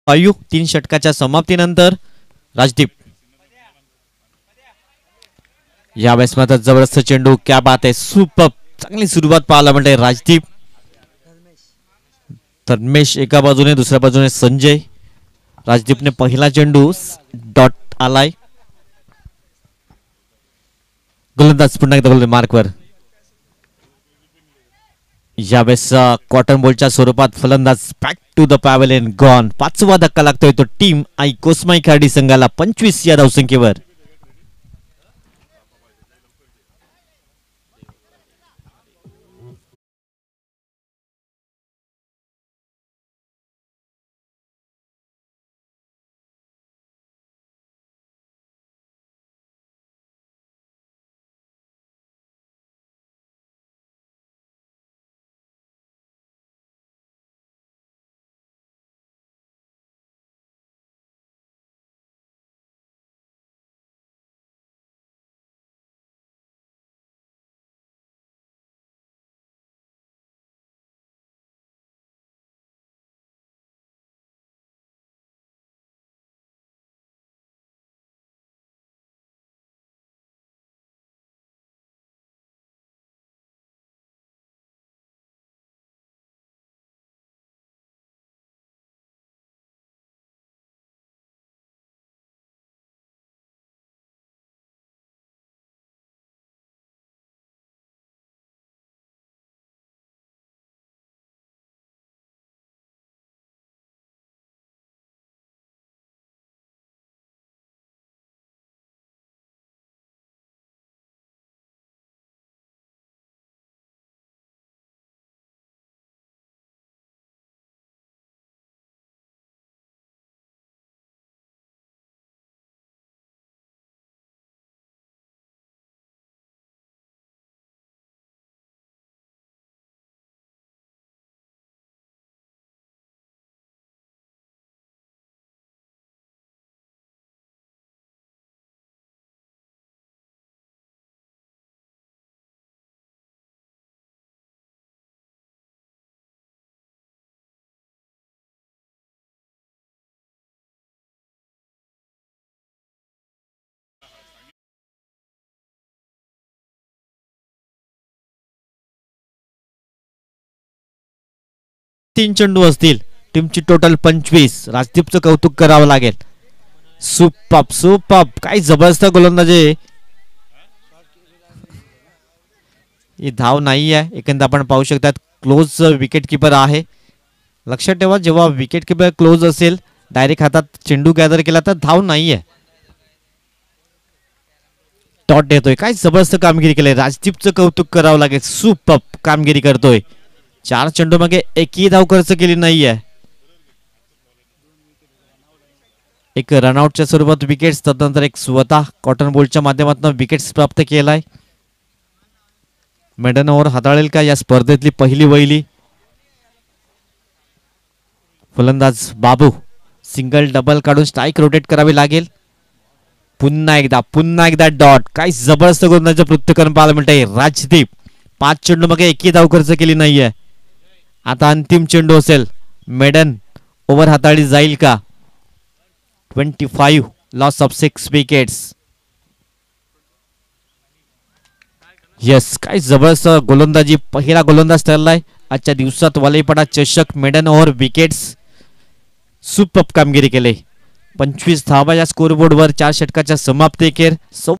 5 3 षटकाच्या समाप्तीनंतर राजदीप यावेळेस मात्र जबरदस्त चेंडू, क्या बात आहे, सुपर, चांगली सुरुवात पाहायला मिळते राजदीप. धर्मेश एका बाजूने, दुसऱ्या बाजूने संजय. राजदीपने पहिला चेंडू डॉट आलाय. गोलंदाज पुन्हा एकदा मार्कवर. यावेळेस कॉटन बॉलच्या स्वरूपात फलंदाज back to the pavilion gone. 5वा धक्का लागतोय तो टीम आई कोस्माई खर्डी संघाला 25 या धावसंख्येवर. तीन चेंडू असतील, टीमची टोटल 25. राजदीपचं कौतुक करावं लागेल. सुपर सुपर, काय जबरदस्त गोलंदाजी. ही धाव नाही आहे, एकंदर आपण पाहू शकतात क्लोज विकेट किपर आहे. लक्षात ठेवा, जेव्हा विकेट किपर क्लोज असेल, डायरेक्ट हातात चेंडू गॅदर केला तर धाव नाहीये. टॉट देतोय, काय जबरदस्त कामगिरी केली. राजदीपचं कौतुक करावं लागेल, सुपर कामगिरी करतोय. 4 चेंडू मागे एकही धाव खर्च केली नाहीये. एक रनआउटच्या स्वरूपात विकेट्स, तदनंतर एक स्वतः कॉटन बॉलच्या माध्यमातून विकेट्स प्राप्त केलाय. मेडन ओव्हर हाताळेल का या स्पर्धेतली पहिली वहिली. फलंदाज बाबू सिंगल डबल काढून स्ट्राईक रोटेट करावी लागेल. पुन्हा एकदा डॉट, काय जबरदस्त गोलंदाजीचं पृथ्वीकरण पाहायला मिळतंय. राजदीप 5 चेंडू मागे एकही धाव खर्च केली नाहीये. आता अंतिम चेंडू असेल, मेडन ओव्हर हाताळली जाईल का. 25, लॉस ऑफ 6 विकेट्स. यस, काय जबरदस्त गोलंदाजी, पहिला गोलंदाज ठरलाय आजच्या दिवसात. वालेपडा चषक मेडन ओव्हर विकेट्स, सुपर कामगिरी केली. 25 धावा या स्कोरबोर्डवर 4 षटकाच्या समाप्तीखेर.